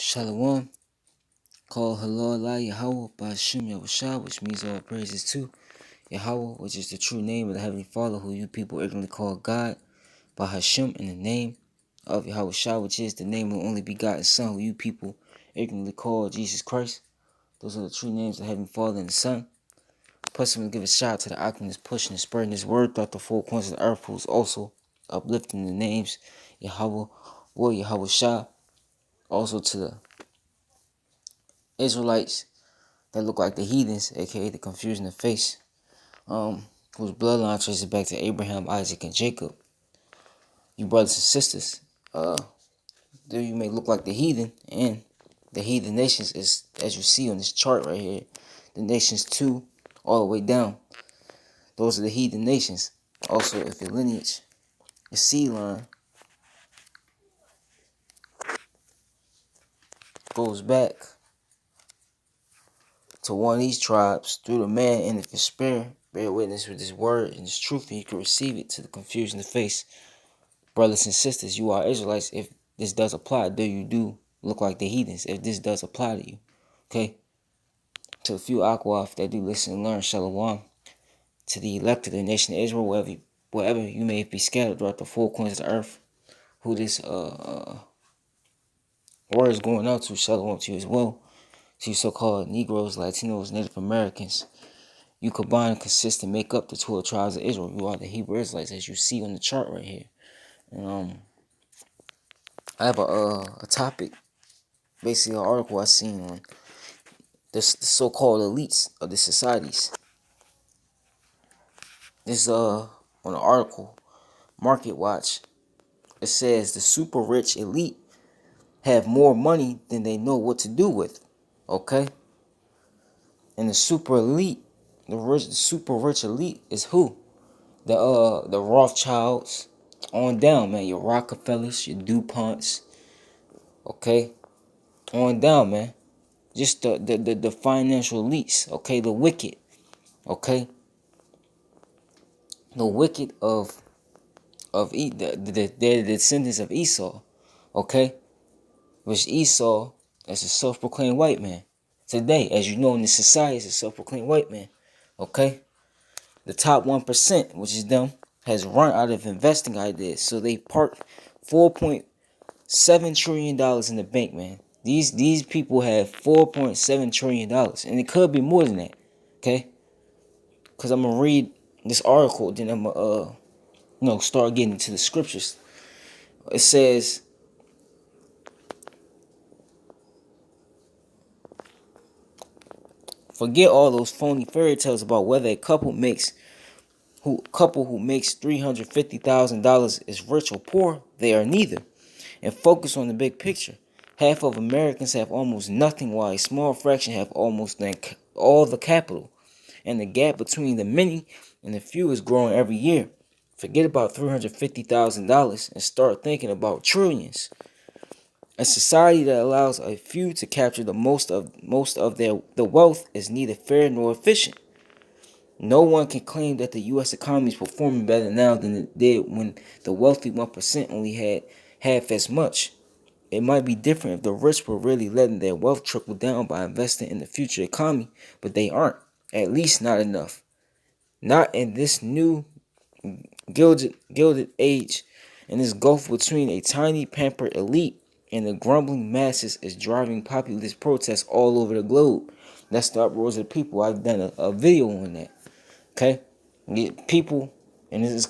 Shalom, call Halal Allah Yahweh Ba'ashim Yahushua, which means all praises to Yahweh, which is the true name of the Heavenly Father, who you people ignorantly call God, Ba'ashim, in the name of Yahushua, which is the name of the only begotten Son, who you people ignorantly call Jesus Christ. Those are the true names of the Heavenly Father and the Son. Plus, I'm going to give a shout out to the Akim that's pushing and spreading this word throughout the four corners of the earth, who's also uplifting the names Yahweh or Yahushua. Also to the Israelites that look like the heathens, aka the confusion of face, whose bloodline traces back to Abraham, Isaac, and Jacob. You brothers and sisters, though you may look like the heathen, and the heathen nations is, as you see on this chart right here, the nations 2 all the way down. Those are the heathen nations. Also, if your lineage, your seed line, goes back to one of these tribes through the man, and if it's spirit, bear witness with this word and this truth, and you can receive it to the confusion of face. Brothers and sisters, you are Israelites. If this does apply, though you do look like the heathens, if this does apply to you, okay? To a few Akwaf that do listen and learn, Shalom. To the elect of the nation of Israel, wherever you may be scattered throughout the four corners of the earth, who this word is going out to, Shalom to you as well. To you so-called Negroes, Latinos, Native Americans, you combine and consist and make up the 12 tribes of Israel. You are the Hebrew Israelites, as you see on the chart right here. And I have a topic, basically an article I seen on the so-called elites of the societies. This on an article, Market Watch. It says the super rich elite have more money than they know what to do with. Okay? And the super elite, the super rich elite is who? The Rothschilds on down, man. Your Rockefellers, your DuPonts. Okay? On down, man. Just the financial elites, okay? The wicked, okay? The wicked they're the descendants of Esau, okay? Which Esau is a self-proclaimed white man. Today, as you know in this society, is a self-proclaimed white man, okay? The top 1%, which is them, has run out of investing ideas. So they parked $4.7 trillion in the bank, man. These people have $4.7 trillion, and it could be more than that, okay? Because I'm going to read this article, then I'm going to start getting into the scriptures. It says, forget all those phony fairy tales about whether a couple who makes $350,000 is rich or poor. They are neither. And focus on the big picture. Half of Americans have almost nothing, while a small fraction have almost all the capital. And the gap between the many and the few is growing every year. Forget about $350,000 and start thinking about trillions. A society that allows a few to capture the most of the wealth is neither fair nor efficient. No one can claim that the U.S. economy is performing better now than it did when the wealthy 1% only had half as much. It might be different if the rich were really letting their wealth trickle down by investing in the future economy, but they aren't. At least not enough. Not in this new gilded age, and this gulf between a tiny pampered elite and the grumbling masses is driving populist protests all over the globe. That's the uproars of the people. I've done a video on that. Okay, get people, and it's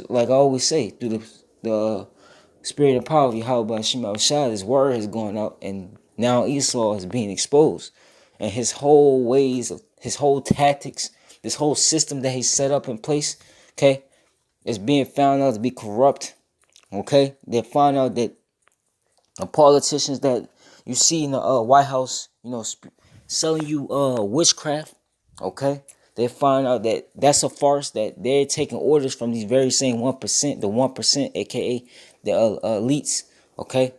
like I always say, through the spirit and power of Yahweh Shema Shah, his word has gone out, and now Esau is being exposed, and his whole ways of his whole tactics, this whole system that he set up in place, okay, is being found out to be corrupt. Okay, they find out that the politicians that you see in the White House, selling you witchcraft. Okay, they find out that that's a farce. That they're taking orders from these very same 1%, the 1%, aka the elites. Okay,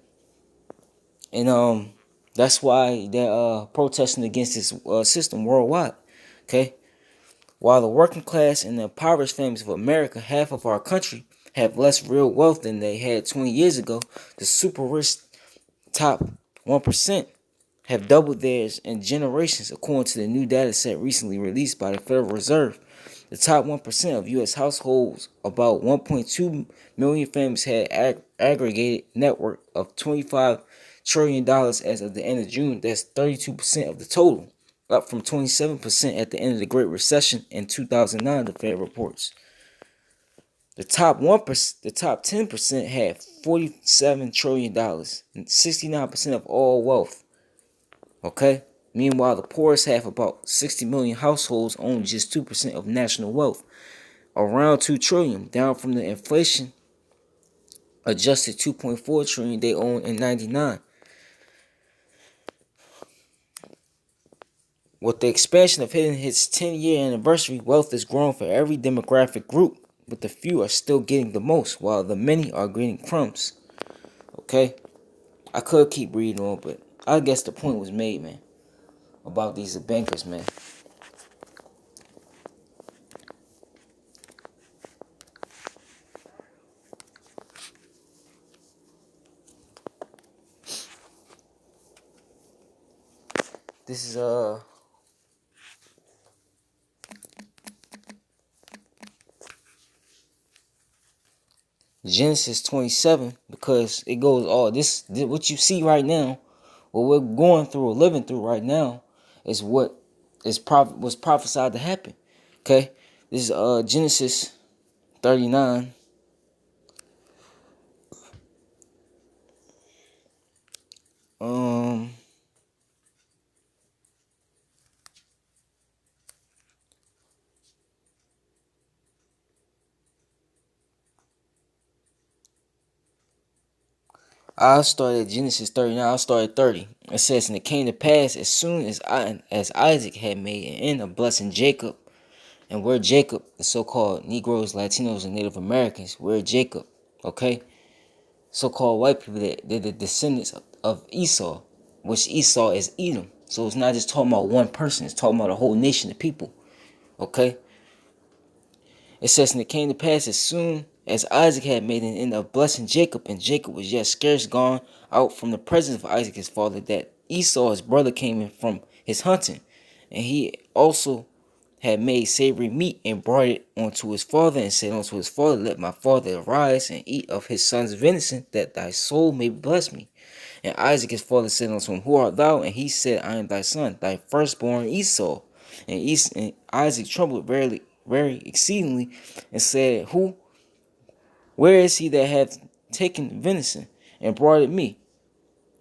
and that's why they're protesting against this system worldwide. Okay, while the working class and the impoverished families of America, half of our country, have less real wealth than they had 20 years ago, the super rich top 1% have doubled theirs in generations, according to the new data set recently released by the Federal Reserve. The top 1% of U.S. households, about 1.2 million families, had aggregated net worth of $25 trillion as of the end of June. That's 32% of the total, up from 27% at the end of the Great Recession in 2009, the Fed reports. The top 1%, the top 10% had $47 trillion and 69% of all wealth. Okay? Meanwhile, the poorest half, about 60 million households, own just 2% of national wealth, around 2 trillion, down from the inflation adjusted 2.4 trillion they owned in 99. With the expansion of hitting its 10-year anniversary, wealth is growing for every demographic group, but the few are still getting the most, while the many are getting crumbs. Okay? I could keep reading on, but I guess the point was made, man, about these bankers, man. This is Genesis 27, because it goes all this what you see right now, what we're going through or living through right now, is what was prophesied to happen. Okay, this is Genesis 39. I'll start at Genesis 39. I'll start at 30. It says, and it came to pass as soon as Isaac had made an end of blessing Jacob, and where Jacob, the so-called Negroes, Latinos, and Native Americans, where Jacob, okay, so-called white people, that they're the descendants of Esau, which Esau is Edom. So it's not just talking about one person, it's talking about a whole nation of people. Okay? It says, and it came to pass as soon as Isaac had made an end of blessing Jacob, and Jacob was yet scarce gone out from the presence of Isaac his father, that Esau his brother came in from his hunting, and he also had made savory meat and brought it unto his father, and said unto his father, let my father arise and eat of his son's venison, that thy soul may bless me. And Isaac his father said unto him, who art thou? And he said, I am thy son, thy firstborn Esau. And Isaac trembled very exceedingly, and said, where is he that hath taken venison and brought it me?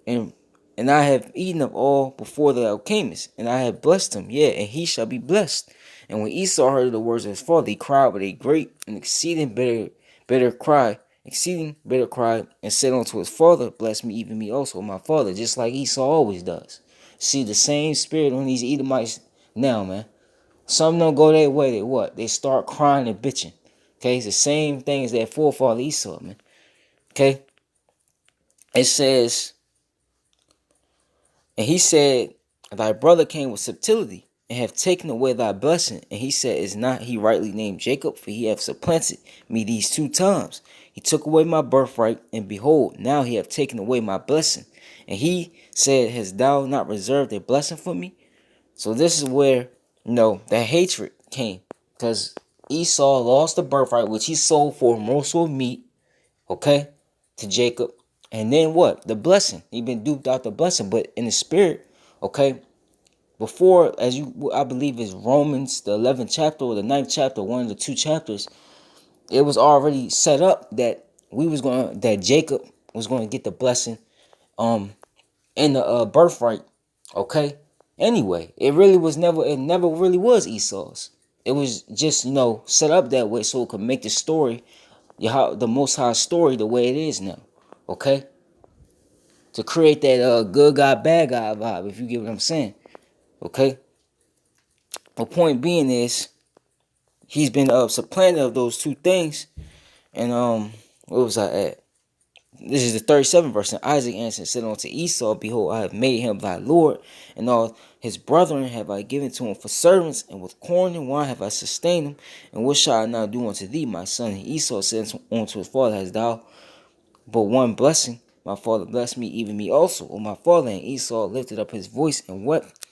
And I have eaten of all before thou camest, and I have blessed him, yea, and he shall be blessed. And when Esau heard the words of his father, he cried with a great and exceeding bitter cry, and said unto his father, bless me, even me also, my father, just like Esau always does. See the same spirit on these Edomites now, man. Some don't go their way, they what? They start crying and bitching. Okay, it's the same thing as that forefather Esau, man. Okay, it says, and he said, thy brother came with subtlety, and have taken away thy blessing. And he said, is not he rightly named Jacob? For he hath supplanted me these 2 times. He took away my birthright, and behold, now he hath taken away my blessing. And he said, hast thou not reserved a blessing for me? So this is where, that hatred came. Because Esau lost the birthright, which he sold for a morsel of meat, okay, to Jacob. And then what? The blessing. He been duped out the blessing. But in the spirit, okay, before, I believe is Romans, the 11th chapter or the 9th chapter, one of the 2 chapters, it was already set up that that Jacob was going to get the blessing in the birthright. Okay. Anyway, it never really was Esau's. It was just, set up that way so it could make the story, the Most High story, the way it is now. Okay? To create that good guy, bad guy vibe, if you get what I'm saying. Okay? The point being is, he's been supplanted of those 2 things. And where was I at? This is the 37th verse. And Isaac answered and said unto Esau, behold, I have made him thy lord, and all his brethren have I given to him for servants, and with corn and wine have I sustained him. And what shall I now do unto thee, my son? And Esau said unto his father, hast thou but one blessing? my father blessed me, even me also. O my father, and Esau lifted up his voice and wept.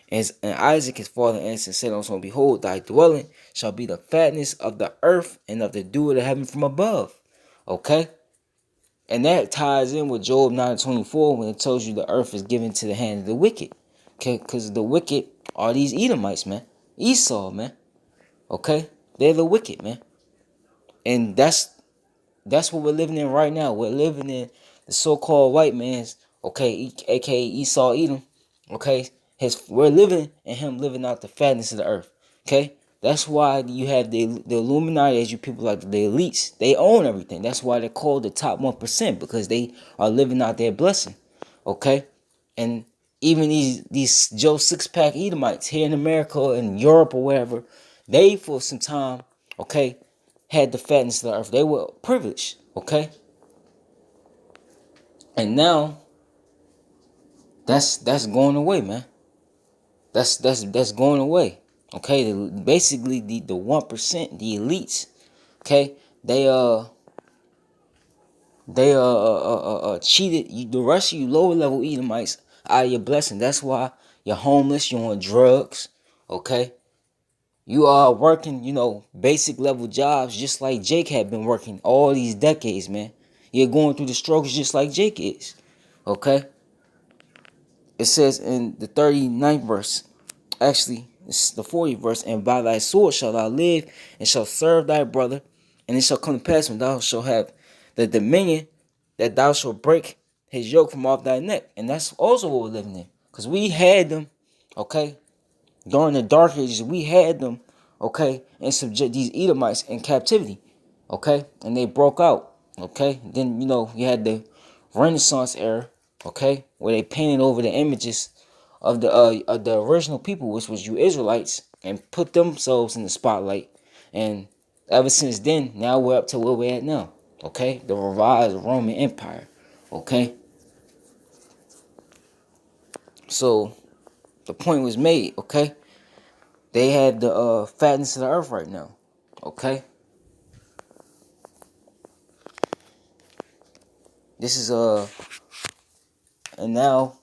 And Isaac his father answered and said unto him, Behold, thy dwelling shall be the fatness of the earth and of the dew of the heaven from above. Okay? And that ties in with Job 9:24 when it tells you the earth is given to the hand of the wicked. Okay? Because the wicked are these Edomites, man. Esau, man. Okay? They're the wicked, man. And that's what we're living in right now. We're living in the so-called white man's, okay, aka Esau Edom, okay. We're living in him living out the fatness of the earth, okay. That's why you have the Illuminati, as you people like the elites. They own everything. That's why they're called the top 1%, because they are living out their blessing, okay. And even these Joe Six-Pack Edomites here in America and Europe or wherever, they for some time, okay, had the fatness of the earth. They were privileged, okay? And now that's going away, man. That's going away. Okay, basically the 1%, the elites, okay? They cheated you, the rest of you lower level Edomites, out of your blessing. That's why you're homeless, you're on drugs, okay? You are working, basic level jobs just like Jake had been working all these decades, man. You're going through the struggles just like Jake is. Okay? It says in the 39th verse, actually, it's the 40th verse, and by thy sword shalt thou live, and shalt serve thy brother, and it shall come to pass when thou shalt have the dominion, that thou shalt break his yoke from off thy neck. And that's also what we're living in. Because we had them, okay? During the dark ages, we had them, okay, and subject these Edomites in captivity, okay, and they broke out, okay. Then you had the Renaissance era, okay, where they painted over the images of the original people, which was you Israelites, and put themselves in the spotlight. And ever since then, now we're up to where we're at now, okay, the revised Roman Empire, okay. So the point was made, okay. They have the fatness of the earth right now. Okay? This is and now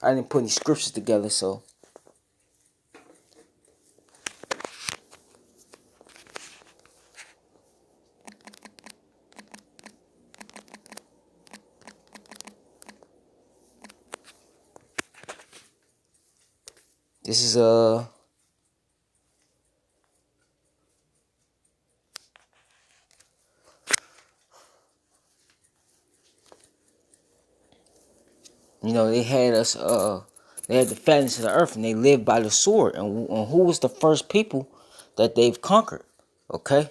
I didn't put any scriptures together, so this is they had us they had the fatness of the earth, and they lived by the sword. And who was the first people that they've conquered? Okay?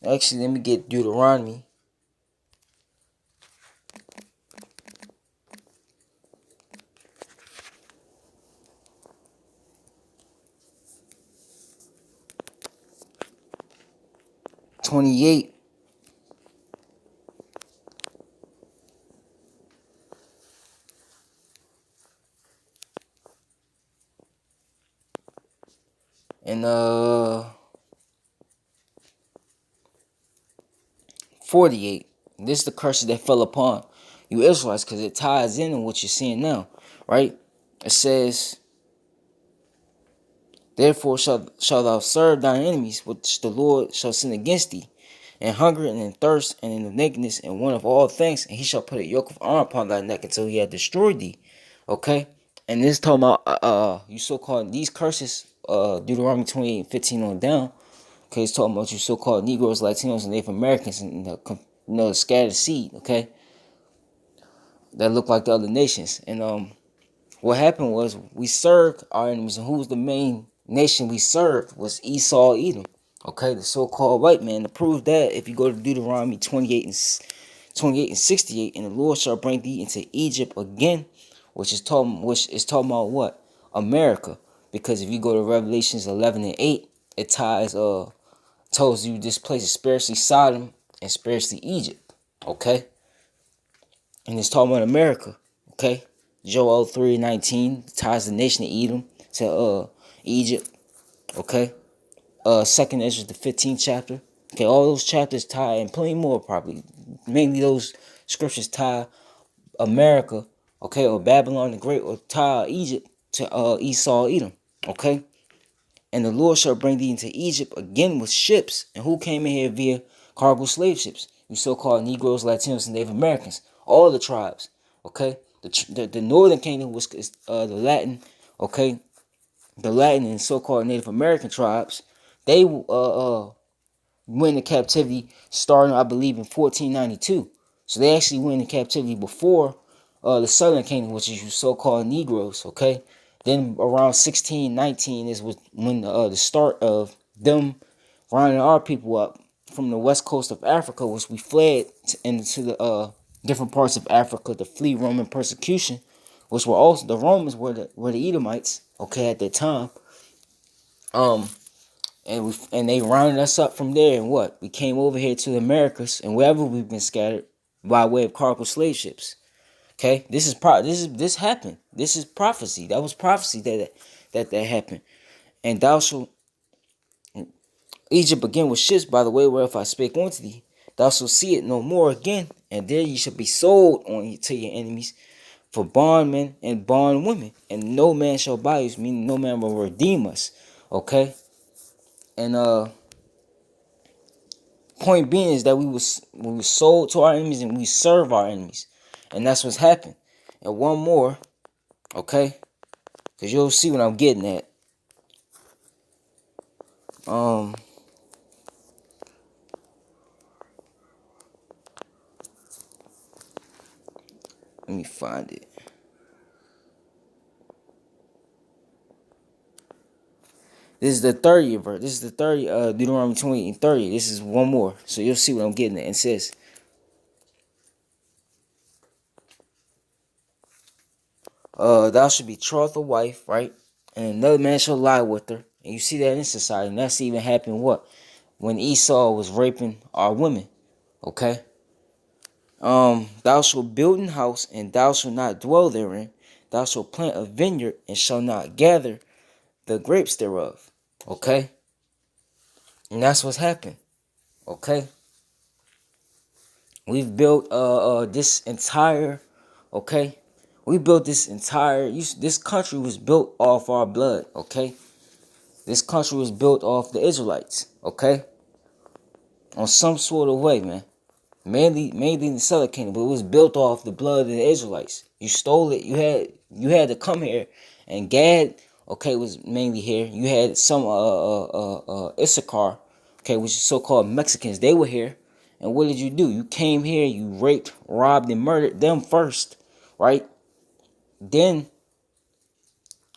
Actually, let me get Deuteronomy. '28 and 48. This is the curses that fell upon you Israelites, because it ties in what you're seeing now, right? It says, Therefore shalt thou serve thine enemies, which the Lord shall send against thee, in hunger and in thirst and in nakedness and want of all things, and he shall put a yoke of iron upon thy neck until he had destroyed thee. Okay? And this is talking about you so-called these curses, Deuteronomy 28:15 on down. Okay, it's talking about you so-called Negroes, Latinos, and Native Americans, and the scattered seed, okay, that look like the other nations. And what happened was we served our enemies, and who was the main nation we served was Esau Edom. Okay, the so-called white man. To prove that, if you go to Deuteronomy 28 and 68, and the Lord shall bring thee into Egypt again, which is talking about what? America. Because if you go to Revelations 11 and 8, it tells you this place is spiritually Sodom and spiritually Egypt. Okay? And it's talking about America. Okay? Joel 3:19 ties the nation of Edom to Egypt. Okay? Second Ezra the 15th chapter. Okay, all those chapters tie, and plenty more probably. Mainly those scriptures tie America, okay, or Babylon the Great, or tie Egypt to Esau, Edom, okay. And the Lord shall bring thee into Egypt again with ships. And who came in here via cargo slave ships? You so-called Negroes, Latinos, and Native Americans. All the tribes, okay. The northern kingdom was the Latin, okay. The Latin and so-called Native American tribes. They went into captivity starting, I believe, in 1492. So they actually went into captivity before the Southern Kingdom, which is you so-called Negroes, okay? Then around 1619 is when the start of them rounding our people up from the west coast of Africa, which we fled into the different parts of Africa to flee Roman persecution, which were also the Romans were the Edomites, okay, at that time. Um, and they rounded us up from there, and what we came over here to the Americas and wherever we've been scattered by way of cargo slave ships. Okay, this happened. This is prophecy. That was prophecy that happened. And thou shalt Egypt again with ships by the way whereof I spake unto thee. Thou shalt see it no more again, and there ye shall be sold on to your enemies for bondmen and bondwomen, and no man shall buy us, meaning no man will redeem us. Okay, and point being is that we were sold to our enemies and we serve our enemies, and that's what's happened. And one more, okay, because you'll see what I'm getting at. Um, let me find it. This is the 30th verse. This is the 30 Deuteronomy 20 and 30. This is one more, so you'll see what I'm getting at. It says, thou should betroth a wife, right? And another man shall lie with her. And you see that in society. And that's even happened what? When Esau was raping our women. Okay? Thou shalt build an house, and thou shalt not dwell therein. Thou shalt plant a vineyard, and shalt not gather the grapes thereof. Okay? And that's what's happened. Okay? We've built this entire, okay? We built this entire, this country was built off our blood, okay? This country was built off the Israelites, okay? On some sort of way, man. Mainly in the Southern Kingdom, but it was built off the blood of the Israelites. You stole it. You had to come here, and Gad, okay, was mainly here. You had some Issachar, okay, which is so-called Mexicans. They were here, and what did you do? You came here. You raped, robbed, and murdered them first, right? Then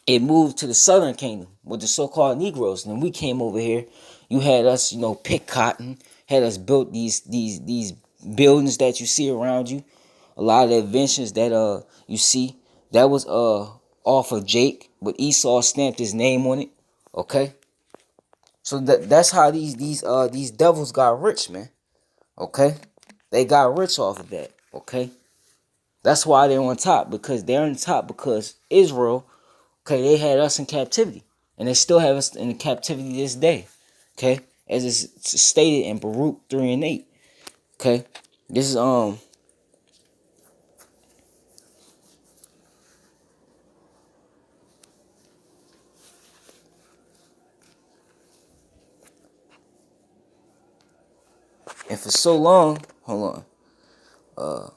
it moved to the Southern Kingdom with the so-called Negroes. And then we came over here. You had us, pick cotton. Had us built these buildings that you see around you. A lot of the inventions that you see, that was off of Jake, but Esau stamped his name on it. Okay, so that's how these devils got rich, man. Okay, they got rich off of that. Okay, that's why they're on top, because they're on top because Israel. Okay, they had us in captivity, and they still have us in captivity this day. Okay, as it's stated in Baruch 3 and 8. Okay, this is and for so long, hold on.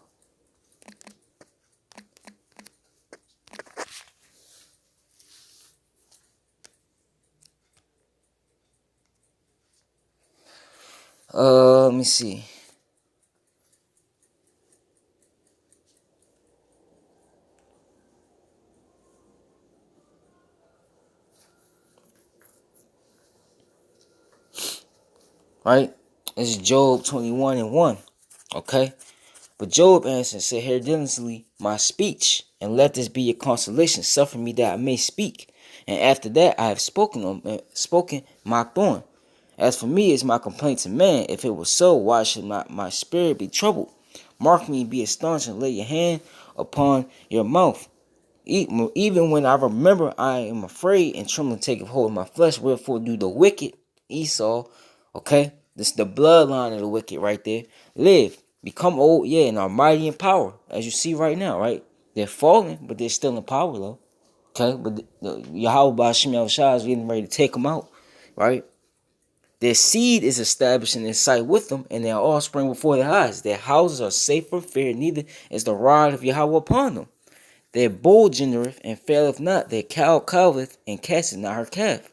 Let me see. Right, this is Job 21 and 1. Okay, but Job answered and said, "Hear diligently my speech, and let this be your consolation. Suffer me that I may speak, and after that I have spoken mocked on. As for me, it's my complaint to man. If it was so, why should not my spirit be troubled? Mark me, be astonished, and lay your hand upon your mouth. Even when I remember, I am afraid, and trembling taketh hold of my flesh. Wherefore do the wicked, Esau, okay, This is the bloodline of the wicked right there. Live, become old, yeah, and are mighty in power, as you see right now, right? They're falling, but they're still in power, though. Okay, but Yahweh Bashim Yahushua is getting ready to take them out, right? Their seed is established in their sight with them, and their offspring before their eyes. Their houses are safe from fear, neither is the rod of Yahweh upon them. Their bull gendereth and faileth not, their cow calveth and casteth not her calf.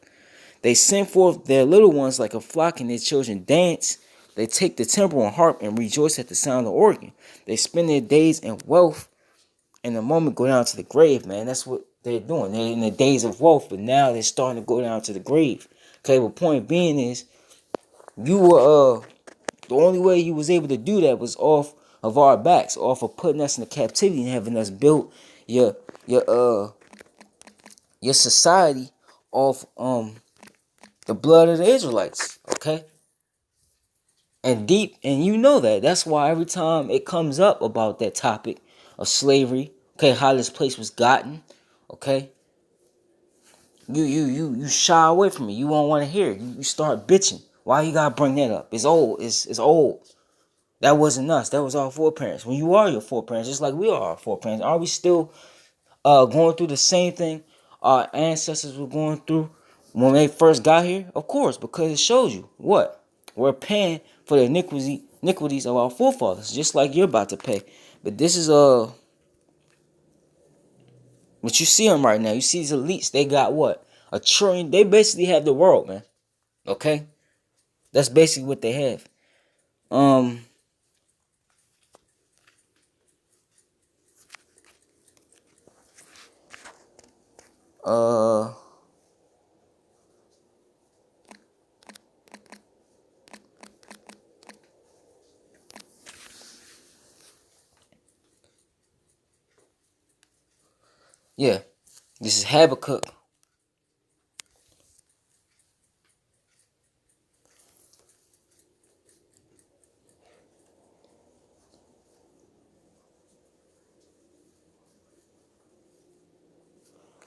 They send forth their little ones like a flock, and their children dance. They take the timbrel and harp and rejoice at the sound of the organ. They spend their days in wealth, and the moment go down to the grave, man. That's what they're doing. They're in the days of wealth, but now they're starting to go down to the grave. Okay, but point being is, you were the only way you was able to do that was off of our backs, off of putting us in the captivity and having us build your your uh your society off the blood of the Israelites. Okay, and deep, and you know that. That's why every time it comes up about that topic of slavery, okay, how this place was gotten, okay, you shy away from it. You won't want to hear it. You start bitching. Why you gotta bring that up? It's old. It's old. That wasn't us. That was our foreparents. When you are your foreparents, just like we are our foreparents, are we still going through the same thing our ancestors were going through when they first got here? Of course, because it shows you what we're paying for the iniquities of our forefathers, just like you're about to pay. But this is what you see them right now. You see these elites. They got what, a trillion. They basically have the world, man. Okay, that's basically what they have. Um. Uh. Yeah. This is Habakkuk.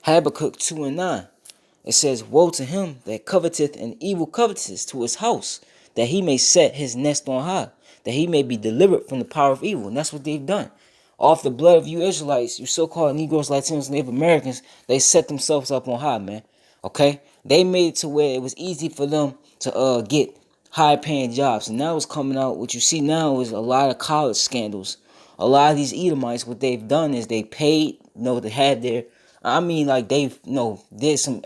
Habakkuk 2:9. It says, woe to him that coveteth an evil covetousness to his house, that he may set his nest on high, that he may be delivered from the power of evil. And that's what they've done. Off the blood of you Israelites, you so-called Negroes, Latinos, Native Americans, they set themselves up on high, man. Okay? They made it to where it was easy for them to get high paying jobs. And now it's coming out, what you see now is a lot of college scandals. A lot of these Edomites, what they've done is they paid, to have their, I mean, like they've, did some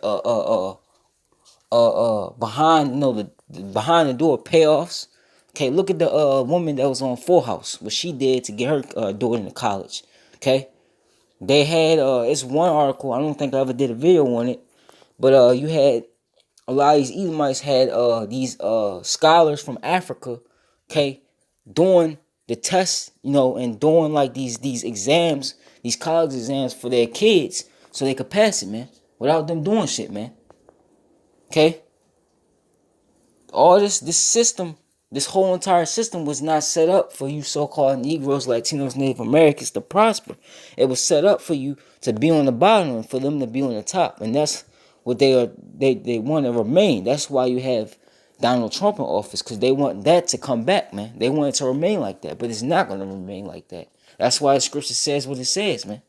behind, the behind the door payoffs. Okay, look at the woman that was on Full House, what she did to get her daughter into college. Okay, they had it's one article. I don't think I ever did a video on it, but you had a lot of these Edomites had these scholars from Africa, okay, doing the tests, and doing like these exams, these college exams for their kids, so they could pass it, man, without them doing shit, man. Okay, all this system, this whole entire system was not set up for you so-called Negroes, Latinos, Native Americans to prosper. It was set up for you to be on the bottom and for them to be on the top, and that's what they are. They want to remain. That's why you have Donald Trump in office, because they want that to come back, man. They want it to remain like that, but it's not going to remain like that. That's why the scripture says what it says, man.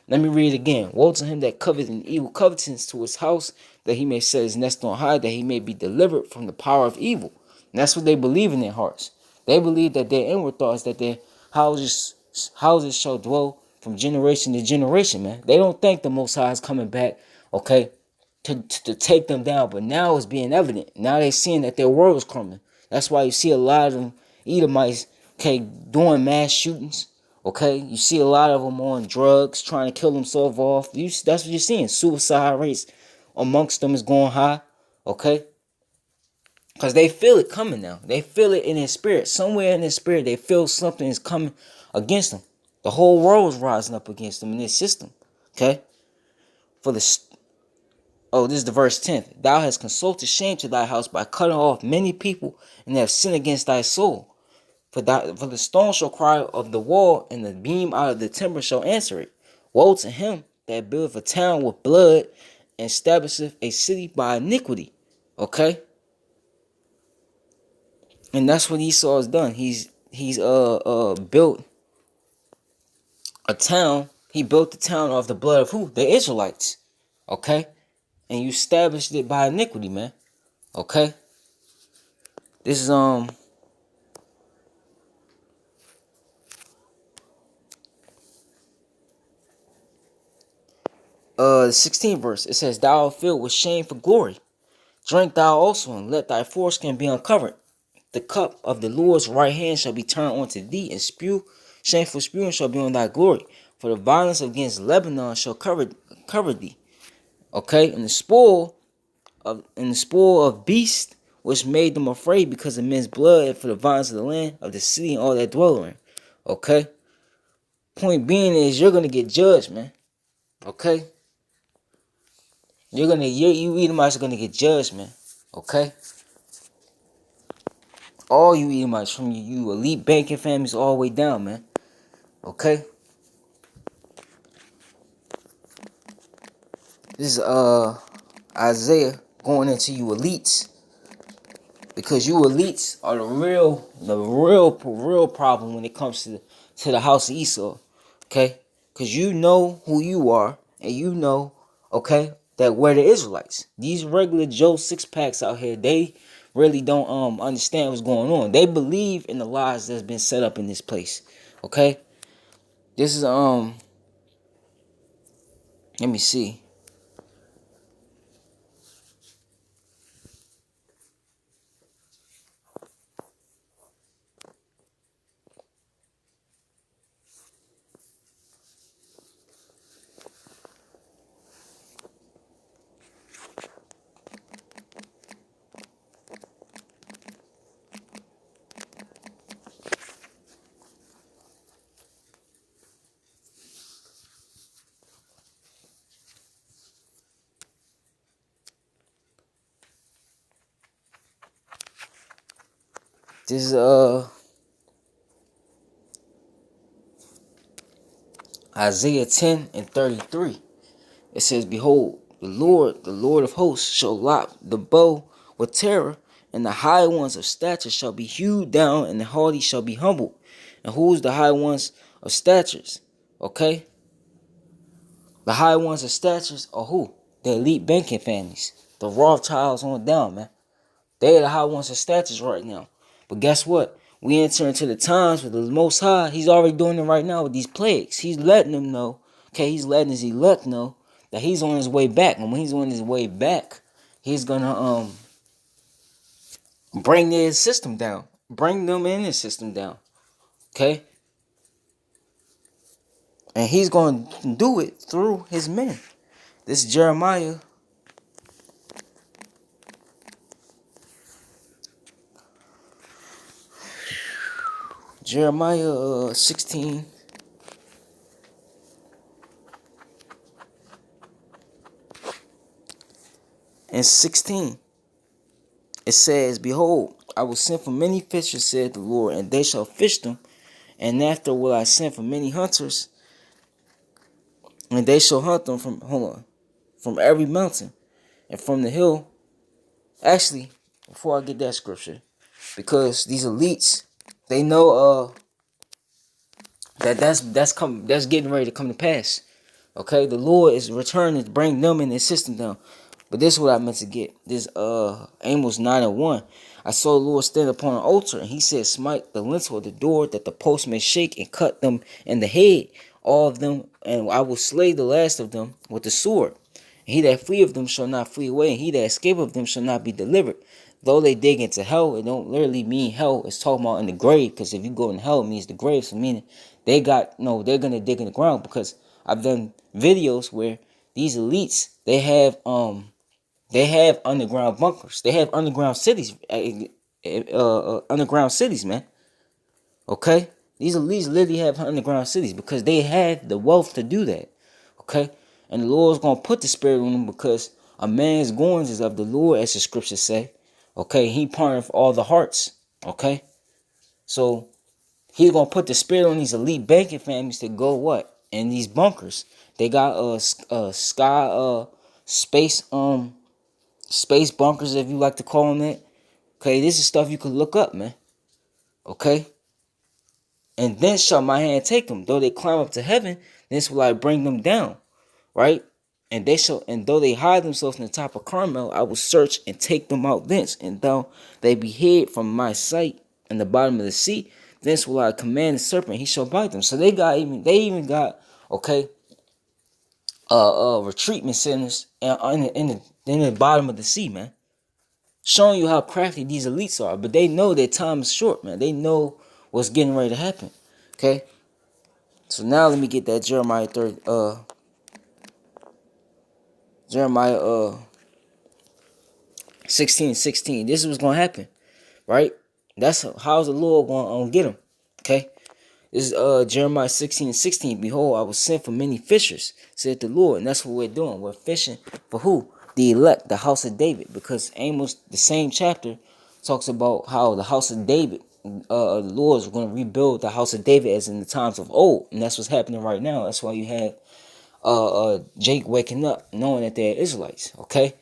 Let me read it again. Woe to him that coveteth an evil covetousness to his house, that he may set his nest on high, that he may be delivered from the power of evil. And that's what they believe in their hearts. They believe that their inward thoughts, that their houses shall dwell from generation to generation, man. They don't think the Most High is coming back, okay, to take them down. But now it's being evident. Now they're seeing that their world is crumbling. That's why you see a lot of them Edomites, okay, doing mass shootings. Okay, you see a lot of them on drugs, trying to kill themselves off. That's what you're seeing. Suicide rates amongst them is going high. Okay, because they feel it coming now. They feel it in their spirit. Somewhere in their spirit, they feel something is coming against them. The whole world is rising up against them in this system. Okay, for the this is the verse 10. Thou hast consulted shame to thy house by cutting off many people, and have sinned against thy soul. For the stone shall cry of the wall, and the beam out of the timber shall answer it. Woe to him that buildeth a town with blood, and establisheth a city by iniquity. Okay? And that's what Esau has done. He's built a town. He built the town off the blood of who? The Israelites. Okay? And you established it by iniquity, man. Okay? This is the 16th verse. It says, "Thou art filled with shame for glory. Drink thou also, and let thy foreskin be uncovered. The cup of the Lord's right hand shall be turned unto thee, and shameful spewing shall be on thy glory. For the violence against Lebanon shall cover thee." Okay, and the spoil of beasts which made them afraid because of men's blood, and for the violence of the land of the city and all that dwell in. Okay, point being is you're gonna get judged, man. Okay, you Edomites are gonna get judged, man. Okay, all you Edomites from you elite banking families all the way down, man. Okay, this is Isaiah going into you elites, because you elites are the real problem when it comes to the house of Esau. Okay, because you know who you are, and you know, okay, that we're the Israelites. These regular Joe six packs out here, they really don't understand what's going on. They believe in the lies that's been set up in this place. Okay, this is let me see. This is Isaiah 10 and 33. It says, "Behold, the Lord of hosts, shall lop the bow with terror, and the high ones of stature shall be hewed down, and the haughty shall be humbled." And who's the high ones of statures? Okay? The high ones of statures are who? The elite banking families. The Rothschilds on down, man. They are the high ones of statures right now. But guess what? We enter into the times with the Most High. He's already doing it right now with these plagues. He's letting them know. Okay, he's letting his elect know that he's on his way back. And when he's on his way back, he's gonna bring their system down. Bring them in his system down. Okay? And he's gonna do it through his men. This Jeremiah 16 and 16. It says, "Behold, I will send for many fishers, said the Lord, and they shall fish them. And after will I send for many hunters, and they shall hunt them from every mountain and from the hill." Actually, before I get that scripture, because these elites, they know that's getting ready to come to pass. Okay, the Lord is returning to bring them in his system down. But this is what I meant to get. This Amos 9 and 1. "I saw the Lord stand upon an altar, and he said, Smite the lintel of the door, that the post may shake, and cut them in the head, all of them, and I will slay the last of them with the sword. And he that flee of them shall not flee away, and he that escape of them shall not be delivered. Though they dig into hell," it don't literally mean hell. It's talking about in the grave, because if you go in hell, it means the grave. So meaning they're gonna dig in the ground, because I've done videos where these elites, they have underground bunkers. They have underground cities. Underground cities, man. Okay? These elites literally have underground cities because they have the wealth to do that. Okay? And the Lord's going to put the spirit on them, because a man's goings is of the Lord, as the scriptures say. Okay? He pardoneth all the hearts. Okay? So he's going to put the spirit on these elite banking families to go what? In these bunkers. They got space space bunkers, if you like to call them that. Okay, this is stuff you could look up, man. Okay? And then shall my hand take them. Though they climb up to heaven, this will I bring them down. Right? And though they hide themselves in the top of Carmel, I will search and take them out thence. And though they be hid from my sight in the bottom of the sea, thence will I command the serpent, he shall bite them. So they even got, okay, retreatment centers in the bottom of the sea, man. Showing you how crafty these elites are. But they know their time is short, man. They know what's getting ready to happen. Okay? So now let me get that Jeremiah 16:16. This is what's gonna happen, right? That's how's the Lord gonna get them. Okay? This is Jeremiah 16:16. Behold, I will send for many fishers, said the Lord. And that's what we're doing. We're fishing for who? The elect, the house of David. Because Amos, the same chapter, talks about how the house of David, the Lord is going to rebuild the house of David as in the times of old. And that's what's happening right now. That's why you have Jake waking up, knowing that they're Israelites. Okay?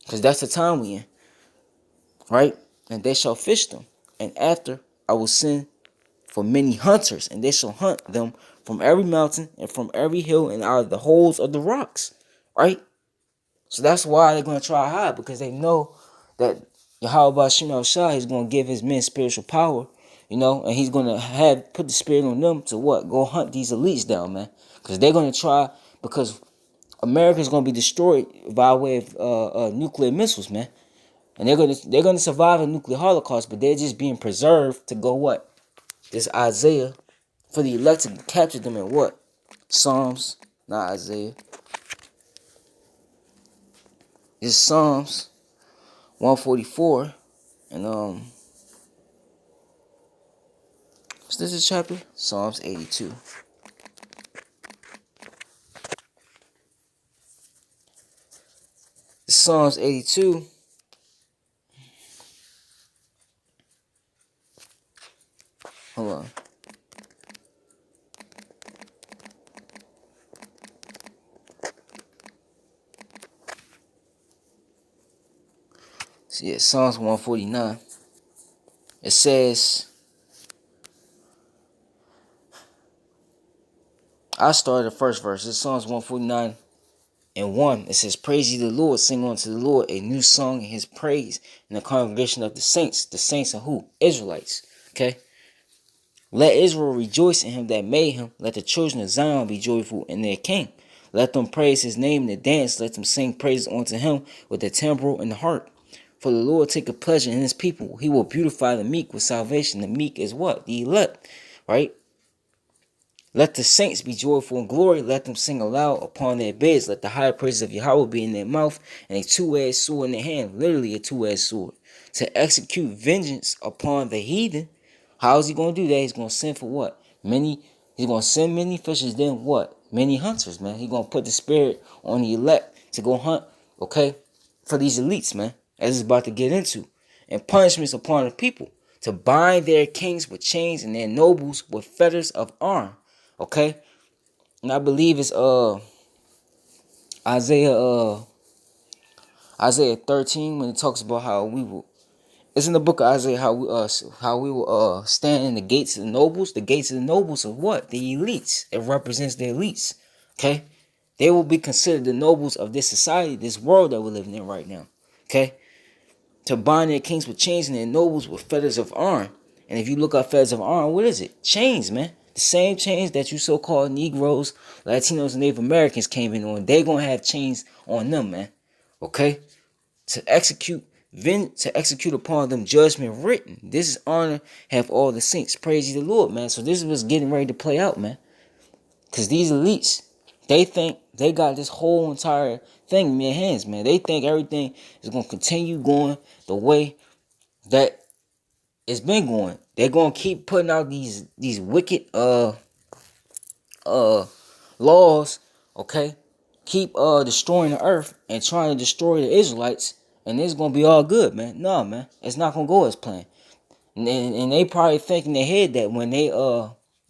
Because that's the time we in. Right? And they shall fish them. And after I will send for many hunters, and they shall hunt them from every mountain and from every hill and out of the holes of the rocks. Right? So that's why they're going to try hard, because they know that Yahweh Shema Shah is going to give his men spiritual power, and he's going to put the spirit on them to what? Go hunt these elites down, man. Because they're going to try, because America's going to be destroyed by way of nuclear missiles, man. And they're gonna survive a nuclear holocaust, but they're just being preserved to go what? This Isaiah, for the elect to capture them in what? Psalms, not Isaiah. It's Psalms 144, and what's this a chapter? Psalms 82. Psalms 82. Hold on. So yeah, Psalms 149. It says, I started the first verse. It's Psalms 149 and 1. It says, praise ye the Lord, sing unto the Lord a new song in his praise in the congregation of the saints. The saints are who? Israelites. Okay? Let Israel rejoice in him that made him. Let the children of Zion be joyful in their king. Let them praise his name in the dance. Let them sing praises unto him with the timbrel and the harp. For the Lord taketh pleasure in his people. He will beautify the meek with salvation. The meek is what? The elect. Right? Let the saints be joyful in glory. Let them sing aloud upon their beds. Let the high praises of Yahweh be in their mouth, and a two-edged sword in their hand. Literally a two-edged sword. To execute vengeance upon the heathen. How is he going to do that? He's going to send for what? He's going to send many fishers, then what? Many hunters, man. He's going to put the spirit on the elect to go hunt, okay? For these elites, man. As it's about to get into. And punishments upon the people. To bind their kings with chains and their nobles with fetters of iron. Okay? And I believe it's Isaiah Isaiah 13 when it talks about how we will. It's in the book of Isaiah how we will stand in the gates of the nobles. The gates of the nobles of what? The elites. It represents the elites. Okay? They will be considered the nobles of this society, this world that we're living in right now. Okay? To bind their kings with chains and their nobles with fetters of iron. And if you look up fetters of iron, what is it? Chains, man. The same chains that you so-called Negroes, Latinos, and Native Americans came in on. They gonna have chains on them, man. Okay? To execute upon them judgment written. This is honor have all the saints. Praise ye the Lord, man. So this is what's getting ready to play out, man. Because these elites, they think they got this whole entire thing in their hands, man. They think everything is going to continue going the way that it's been going. They're going to keep putting out these wicked laws, okay? Keep destroying the earth and trying to destroy the Israelites, and it's going to be all good, man. No, man. It's not going to go as planned. And they probably think in their head that when they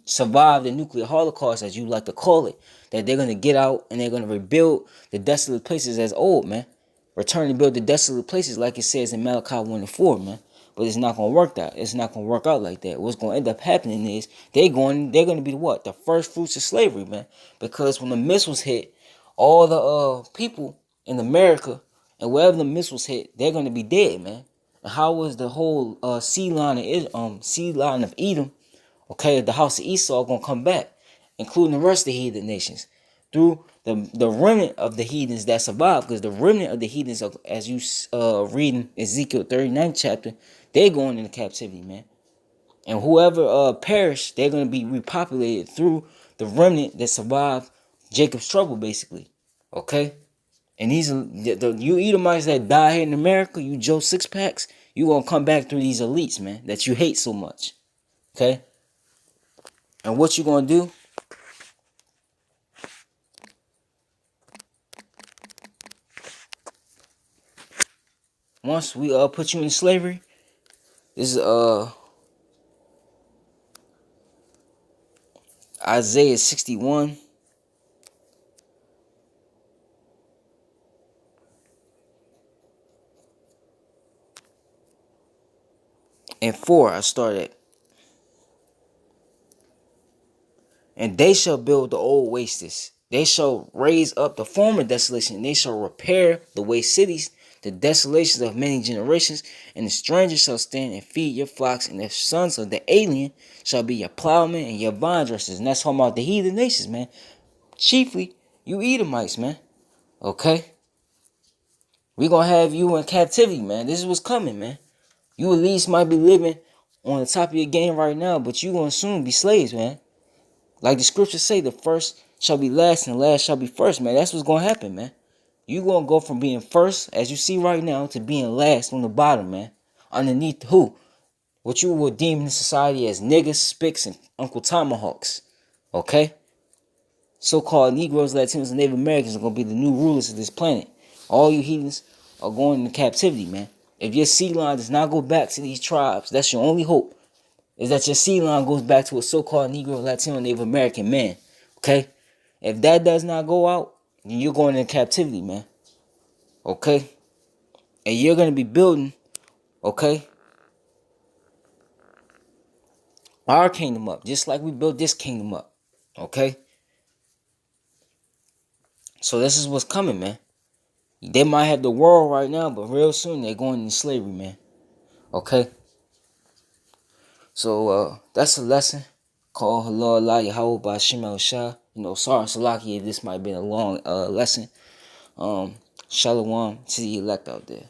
survive the nuclear holocaust, as you like to call it, that they're gonna get out and they're gonna rebuild the desolate places as old, man. return and build the desolate places like it says in Malachi 1 and 4, man. But it's not gonna work out. It's not gonna work out like that. What's gonna end up happening is they're gonna be what? The first fruits of slavery, man. Because when the missiles hit, all the people in America and wherever the missiles hit, they're gonna be dead, man. And how was the whole sea line of Edom, okay, the house of Esau gonna come back, including the rest of the heathen nations, through the remnant of the heathens that survived, because the remnant of the heathens, as you read in Ezekiel 39th chapter, they're going into captivity, man. And whoever perished, they're gonna be repopulated through the remnant that survived Jacob's trouble, basically. Okay? And these you Edomites that die here in America, you Joe Six Packs, you gonna come back through these elites, man, that you hate so much. Okay? And what you gonna do? Once we put you in slavery, this is Isaiah 61 and 4. I started. And they shall build the old wastes. They shall raise up the former desolation. They shall repair the waste cities, the desolations of many generations. And the stranger shall stand and feed your flocks. And the sons of the alien shall be your plowmen and your vine dressers. And that's talking about the heathen nations, man. Chiefly, you Edomites, man. Okay? We gonna have you in captivity, man. This is what's coming, man. You at least might be living on the top of your game right now, but you gonna soon be slaves, man. Like the scriptures say, the first shall be last and the last shall be first, man. That's what's gonna happen, man. You gonna go from being first, as you see right now, to being last on the bottom, man. Underneath who? What you would deem in society as niggas, spics, and Uncle Tomahawks. Okay? So-called Negroes, Latinos, and Native Americans are gonna be the new rulers of this planet. All you heathens are going into captivity, man. If your seed line does not go back to these tribes, that's your only hope. Is that your seed line goes back to a so-called Negro, Latino, Native American man. Okay? If that does not go out, then you're going into captivity, man. Okay? And you're going to be building, okay, our kingdom up, just like we built this kingdom up. Okay? So this is what's coming, man. They might have the world right now, but real soon they're going into slavery, man. Okay? So that's a lesson called Halal Allah Yahweh by Shema Shah. Sorry, Salaki, if this might have been a long lesson. Shalom to the elect out there.